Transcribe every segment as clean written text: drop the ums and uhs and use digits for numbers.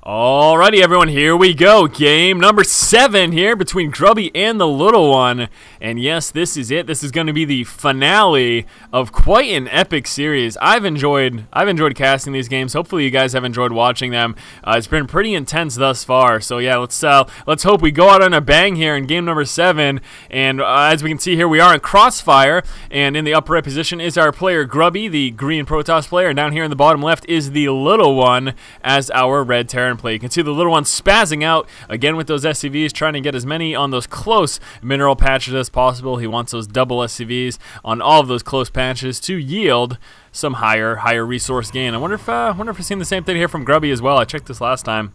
Alrighty, everyone, here we go. Game number 7 here between Grubby and the little one. And yes, this is it. This is going to be the finale of quite an epic series. I've enjoyed casting these games. Hopefully, you guys have enjoyed watching them. It's been pretty intense thus far. So yeah, let's hope we go out on a bang here in game number 7. And as we can see here, we are in Crossfire, and in the upper right position is our player Grubby, the green Protoss player. And down here in the bottom left is the little one as our red Terran play. You can see the little one spazzing out again with those SCVs, trying to get as many on those close mineral patches as possible. He wants those double SCVs on all of those close patches to yield some higher resource gain. I wonder if we're seeing the same thing here from Grubby as well. I checked this last time.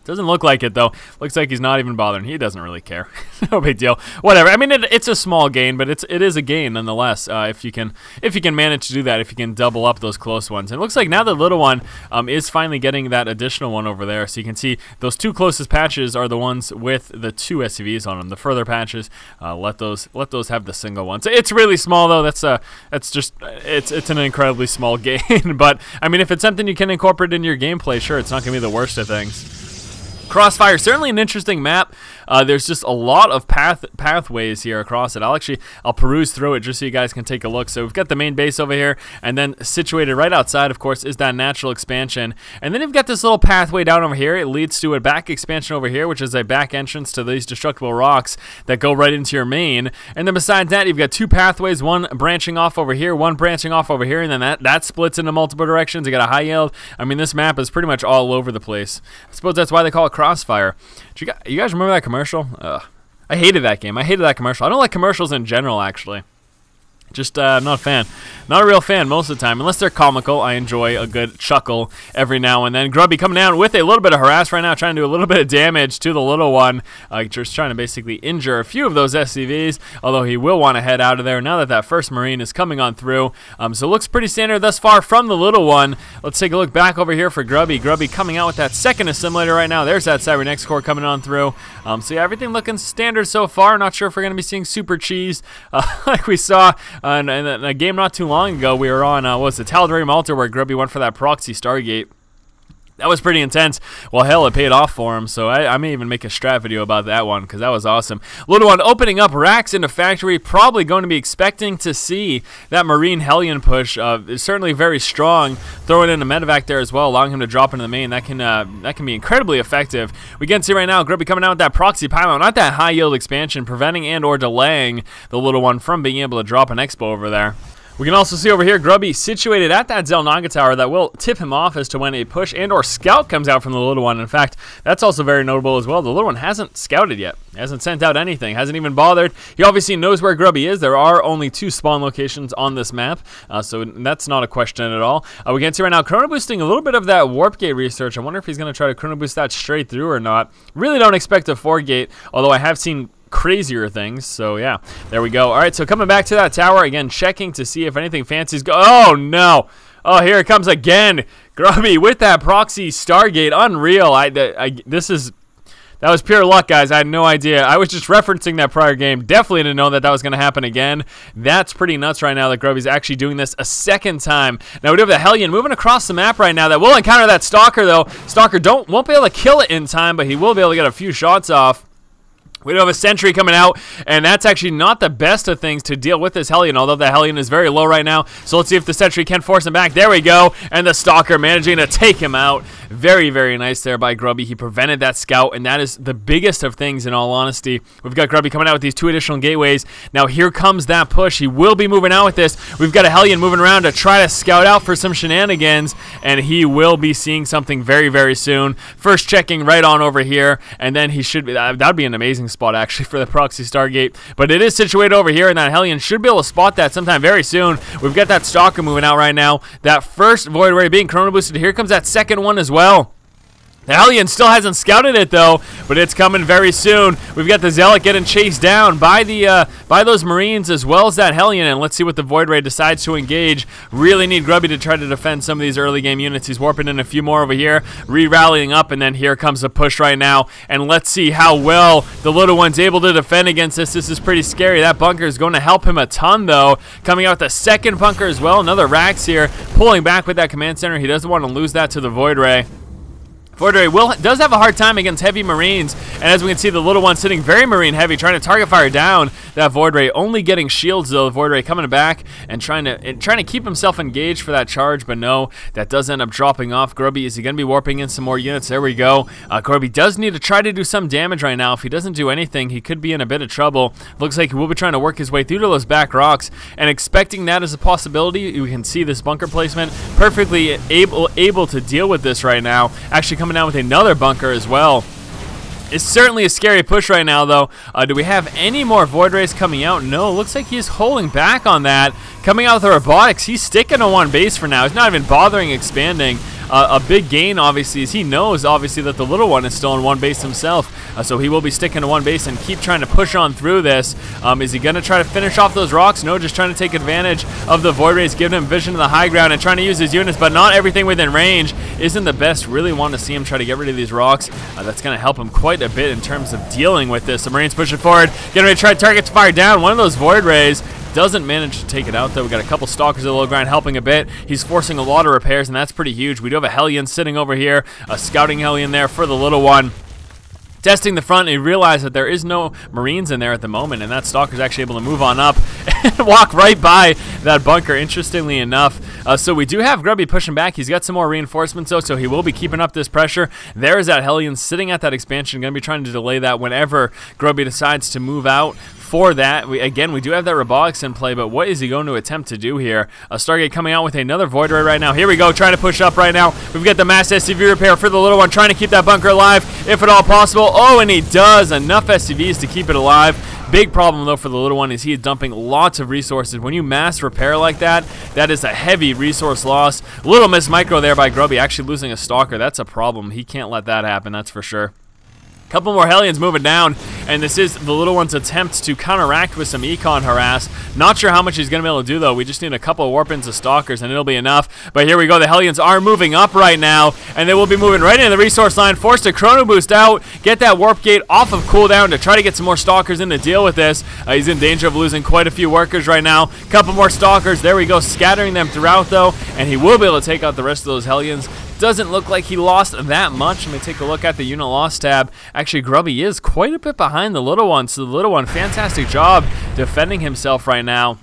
Doesn't look like it, though. Looks like he's not even bothering. He doesn't really care. No big deal. Whatever. I mean, it's a small gain, but it is a gain nonetheless. If you can manage to do that, if you can double up those close ones. And it looks like now the little one is finally getting that additional one over there. So you can see those two closest patches are the ones with the 2 SCVs on them. The further patches, let those have the single ones. It's really small though. It's an incredibly small gain. But I mean, if it's something you can incorporate in your gameplay, sure, it's not going to be the worst of things. Crossfire, certainly an interesting map. There's just a lot of pathways here across it. I'll peruse through it just so you guys can take a look. So we've got the main base over here, and then situated right outside, of course, is that natural expansion. And then you've got this little pathway down over here. It leads to a back expansion over here, which is a back entrance to these destructible rocks that go right into your main. And then besides that, you've got 2 pathways, one branching off over here, one branching off over here, and then that splits into multiple directions. You got a high yield. I mean, this map is pretty much all over the place. I suppose that's why they call it Crossfire. You guys remember that commercial? I hated that game. I hated that commercial. I don't like commercials in general, actually. Just not a fan. Not a real fan most of the time. Unless they're comical, I enjoy a good chuckle every now and then. Grubby coming down with a little bit of harass right now, trying to do a little bit of damage to the little one. Just trying to basically injure a few of those SCVs, although he will want to head out of there now that that first Marine is coming on through. So it looks pretty standard thus far from the little one. Let's take a look back over here for Grubby. Grubby coming out with that second assimilator right now. There's that Cybernetics core coming on through. So yeah, everything looking standard so far. Not sure if we're going to be seeing super cheese like we saw in a game not too long ago. We were on, what was it, Tal'Darim Altar, where Grubby went for that proxy Stargate. That was pretty intense. Well, hell, it paid off for him, so I may even make a strat video about that one, because that was awesome. Little one opening up racks into factory, probably going to be expecting to see that Marine Hellion push. Is certainly very strong. Throwing in a medevac there as well, allowing him to drop into the main. That can be incredibly effective. We can see right now, Grubby coming out with that proxy pylon, not that high yield expansion, preventing and or delaying the little one from being able to drop an expo over there. We can also see over here Grubby situated at that Zelnaga tower that will tip him off as to when a push and or scout comes out from the little one. In fact, that's also very notable as well. The little one hasn't scouted yet. He hasn't sent out anything. Hasn't even bothered. He obviously knows where Grubby is. There are only 2 spawn locations on this map, so that's not a question at all. We can see right now chrono boosting a little bit of that warp gate research. I wonder if he's going to try to chrono boost that straight through or not. Really don't expect a 4 gate, although I have seen crazier things. So yeah, there we go. All right, so coming back to that tower again, checking to see if anything fancy's oh no, oh, here it comes again. Grubby with that proxy Stargate. Unreal. That was pure luck, guys. I had no idea. I was just referencing that prior game. Definitely didn't know that was going to happen again. That's pretty nuts right now that Grubby's actually doing this a second time. Now we do have the Hellion moving across the map right now. That will encounter that Stalker though. Stalker won't be able to kill it in time, but he will be able to get a few shots off. We do have a sentry coming out, and that's actually not the best of things to deal with this Hellion, although the Hellion is very low right now. So let's see if the sentry can force him back. There we go, and the Stalker managing to take him out. Very, very nice there by Grubby. He prevented that scout, and that is the biggest of things in all honesty. We've got Grubby coming out with these 2 additional gateways. Now here comes that push. He will be moving out with this. We've got a Hellion moving around to try to scout out for some shenanigans, and he will be seeing something very, very soon. First checking right on over here, and then he should be, that would be an amazing spot actually for the proxy Stargate, but it is situated over here, and that Hellion should be able to spot that sometime very soon. We've got that Stalker moving out right now. That first Void Ray being chrono boosted. Here comes that second one as well. The Hellion still hasn't scouted it though, but it's coming very soon. We've got the Zealot getting chased down by those Marines as well as that Hellion, and let's see what the Void Ray decides to engage. Really need Grubby to try to defend some of these early game units. He's warping in a few more over here, re-rallying up, and then here comes a push right now, and let's see how well the little one's able to defend against this. This is pretty scary. That bunker is going to help him a ton though. Coming out with the second bunker as well. Another Rax here, pulling back with that command center. He doesn't want to lose that to the Void Ray. Void Ray does have a hard time against heavy Marines, and as we can see, the little one sitting very Marine heavy, trying to target fire down that Void Ray, only getting shields though. The Void Ray coming back and trying to keep himself engaged for that charge, but no, that does end up dropping off. Grubby, is he going to be warping in some more units? There we go. Grubby does need to try to do some damage right now. If he doesn't do anything, he could be in a bit of trouble. Looks like he will be trying to work his way through to those back rocks, and expecting that as a possibility. You can see this bunker placement, perfectly able to deal with this right now. Actually coming down with another bunker as well. It's certainly a scary push right now, though. Do we have any more Void Rays coming out? No, looks like he's holding back on that. Coming out with the robotics, he's sticking to one base for now. He's not even bothering expanding. A big gain, obviously, is he knows, obviously, that the little one is still in one base himself. So he will be sticking to one base and keep trying to push on through this. Is he going to try to finish off those rocks? No, just trying to take advantage of the Void Rays, giving him vision to the high ground and trying to use his units, but not everything within range isn't the best. Really want to see him try to get rid of these rocks. That's going to help him quite a bit in terms of dealing with this. The Marines pushing forward, getting ready to try to target to fire down. One of those Void Rays doesn't manage to take it out, though. We got a couple Stalkers at the low ground helping a bit. He's forcing a lot of repairs, and that's pretty huge. We do have a Hellion sitting over here, a scouting Hellion there for the little one. Testing the front, and he realized that there is no Marines in there at the moment, and that Stalker's actually able to move on up and walk right by that bunker, interestingly enough. So we do have Grubby pushing back. He's got some more reinforcements, though, so he will be keeping up this pressure. There is that Hellion sitting at that expansion, going to be trying to delay that whenever Grubby decides to move out. For that, we do have that robotics in play, but what is he going to attempt to do here? A Stargate coming out with another Void Ray right now. Here we go, trying to push up right now. We've got the mass SCV repair for the little one, trying to keep that bunker alive, if at all possible. Oh, and he does. Enough SCVs to keep it alive. Big problem, though, for the little one is he is dumping lots of resources. When you mass repair like that, that is a heavy resource loss. Little miss micro there by Grubby, actually losing a Stalker. That's a problem. He can't let that happen, that's for sure. Couple more Hellions moving down, and this is the little one's attempt to counteract with some econ harass. Not sure how much he's going to be able to do, though. We just need a couple of warp-ins of Stalkers, and it'll be enough. But here we go. The Hellions are moving up right now, and they will be moving right into the resource line. Forced to chrono boost out, get that warp gate off of cooldown to try to get some more Stalkers in to deal with this. He's in danger of losing quite a few workers right now. Couple more Stalkers. There we go, scattering them throughout, though, and he will be able to take out the rest of those Hellions. Doesn't look like he lost that much. Let me take a look at the unit loss tab. Actually, Grubby is quite a bit behind the little one, so the little one, fantastic job defending himself right now.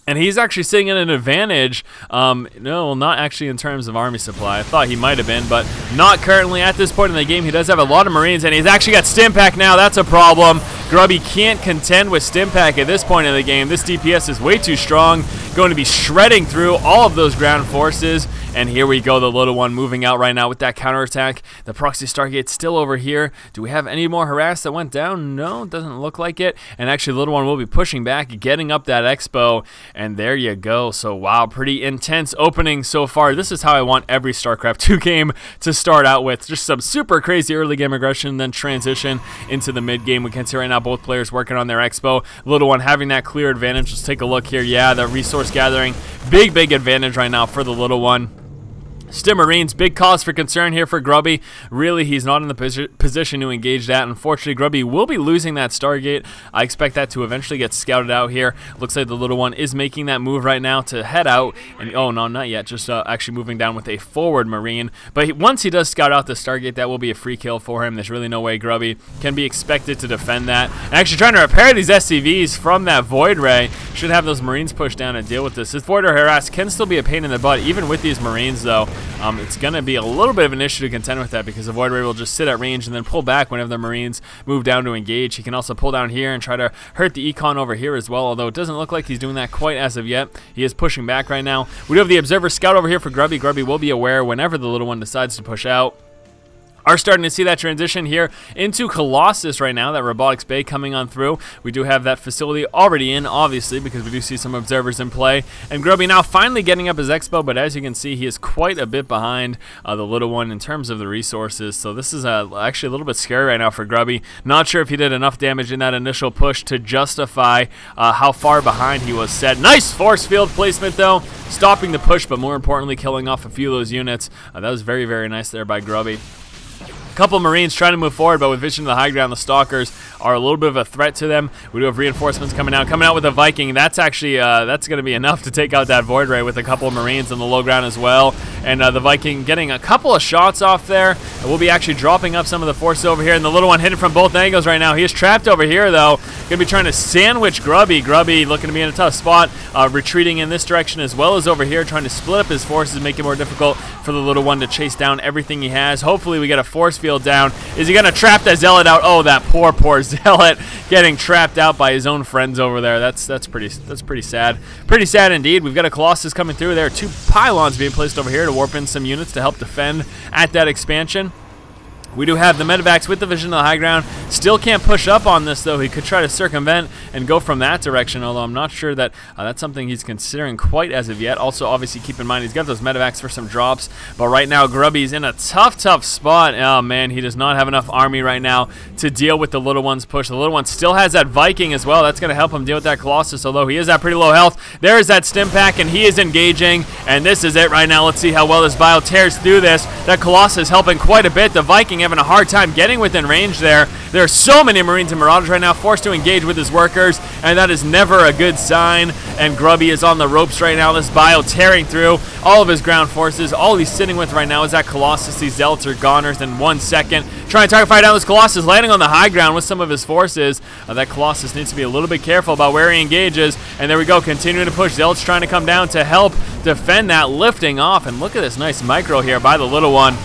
And he's actually sitting in an advantage. No, not actually in terms of army supply. I thought he might have been, but not currently at this point in the game. He does have a lot of Marines, and he's actually got Stimpack now. That's a problem. Grubby can't contend with Stimpack at this point in the game. This DPS is way too strong. Going to be shredding through all of those ground forces. And here we go, the little one moving out right now with that counterattack. The proxy Stargate's still over here. Do we have any more harass that went down? No, doesn't look like it. And actually, the little one will be pushing back, getting up that expo. And there you go. So, wow, pretty intense opening so far. This is how I want every StarCraft 2 game to start out with. Just some super crazy early game aggression, then transition into the mid game. We can see right now both players working on their expo. Little one having that clear advantage. Let's take a look here. Yeah, the resource gathering. Big advantage right now for the little one. Still Marines, big cause for concern here for Grubby. Really, he's not in the position to engage that. Unfortunately, Grubby will be losing that Stargate. I expect that to eventually get scouted out here. Looks like the little one is making that move right now to head out. And oh, no, not yet. Just actually moving down with a forward Marine. But once he does scout out the Stargate, that will be a free kill for him. There's really no way Grubby can be expected to defend that. And actually trying to repair these SCVs from that Void Ray. Should have those Marines push down and deal with this. This Void Ray harass can still be a pain in the butt, even with these Marines, though. It's going to be a little bit of an issue to contend with that because the Void Ray will just sit at range and then pull back whenever the Marines move down to engage. He can also pull down here and try to hurt the econ over here as well, although it doesn't look like he's doing that quite as of yet. He is pushing back right now. We do have the Observer Scout over here for Grubby. Grubby will be aware whenever the little one decides to push out. Are starting to see that transition here into Colossus right now, that Robotics Bay coming on through. We do have that facility already in, obviously, because we do see some observers in play. And Grubby now finally getting up his expo, but as you can see, he is quite a bit behind the little one in terms of the resources. So this is actually a little bit scary right now for Grubby. Not sure if he did enough damage in that initial push to justify how far behind he was set. Nice force field placement, though, stopping the push, but more importantly, killing off a few of those units. That was very nice there by Grubby. Couple Marines trying to move forward, but with vision to the high ground, the Stalkers are a little bit of a threat to them. We do have reinforcements coming out with a Viking. That's actually that's going to be enough to take out that Void Ray with a couple of Marines on the low ground as well. and the Viking getting a couple of shots off there. And we'll be actually dropping up some of the forces over here, and the little one hitting from both angles right now. He is trapped over here, though. Going to be trying to sandwich Grubby. Grubby looking to be in a tough spot, retreating in this direction as well as over here, trying to split up his forces and make it more difficult for the little one to chase down everything he has. Hopefully we get a force field down. Is he going to trap that Zealot out? Oh, that poor Zealot getting trapped out by his own friends over there. That's pretty sad. Pretty sad indeed. We've got a Colossus coming through. There are 2 pylons being placed over here to warp in some units to help defend at that expansion. We do have the medevacs with the vision of the high ground. Still can't push up on this, though. He could try to circumvent and go from that direction, although I'm not sure that that's something he's considering quite as of yet. Also, obviously, keep in mind he's got those medevacs for some drops, but right now Grubby's in a tough spot. Oh, man, he does not have enough army right now to deal with the little one's push. The little one still has that Viking as well. That's going to help him deal with that Colossus, although he is at pretty low health. There is that stim pack, and he is engaging, and this is it right now. Let's see how well this bio tears through this. That Colossus helping quite a bit. The Viking having a hard time getting within range there. There are so many Marines and Marauders right now forced to engage with his workers, and that is never a good sign. And Grubby is on the ropes right now. This bio tearing through all of his ground forces. All he's sitting with right now is that Colossus. These Zealots are goners in 1 second. Trying to target fire down this Colossus, landing on the high ground with some of his forces. That Colossus needs to be a little bit careful about where he engages. And there we go, continuing to push. Zealots trying to come down to help defend that, lifting off. And look at this nice micro here by the little one.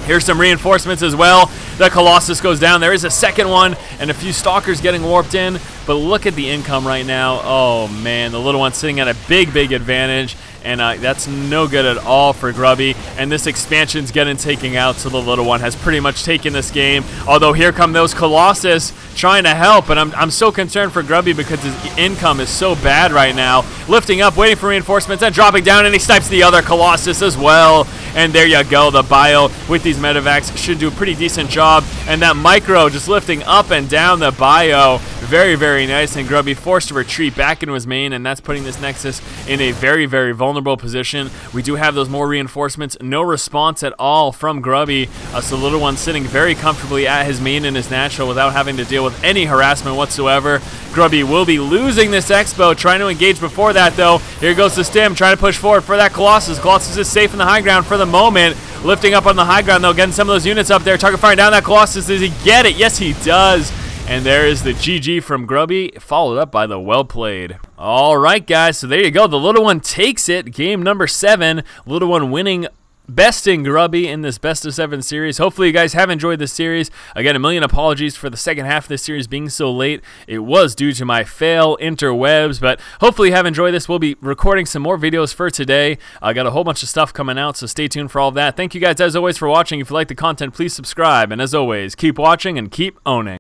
Here's some reinforcements as well. The Colossus goes down. There is a second one and a few Stalkers getting warped in. But look at the income right now. Oh, man, the little one's sitting at a big advantage. And that's no good at all for Grubby. And this expansion's getting taken out, so the little one has pretty much taken this game. Although here come those Colossus trying to help. And I'm so concerned for Grubby because his income is so bad right now. Lifting up, waiting for reinforcements, and dropping down, and he snipes the other Colossus as well. And there you go. The bio with these medevacs should do a pretty decent job. And that micro just lifting up and down the bio. Very nice. And Grubby forced to retreat back into his main, and that's putting this Nexus in a very vulnerable position. We do have those more reinforcements. No response at all from Grubby. So the little one sitting very comfortably at his main and his natural without having to deal with any harassment whatsoever. Grubby will be losing this expo, trying to engage before that, though. Here goes the stim, trying to push forward for that Colossus. Colossus is safe in the high ground for the moment. Lifting up on the high ground, though, getting some of those units up there. Target firing down that Colossus. Does he get it? Yes, he does. And there is the GG from Grubby, followed up by the well played. All right, guys, so there you go. The little one takes it. Game number 7. Little one winning, besting Grubby in this best of 7 series. Hopefully you guys have enjoyed this series. Again, a million apologies for the second half of this series being so late. It was due to my fail interwebs, but hopefully you have enjoyed this. We'll be recording some more videos for today. I got a whole bunch of stuff coming out, so stay tuned for all of that. Thank you guys as always for watching. If you like the content, please subscribe, and as always, keep watching and keep owning.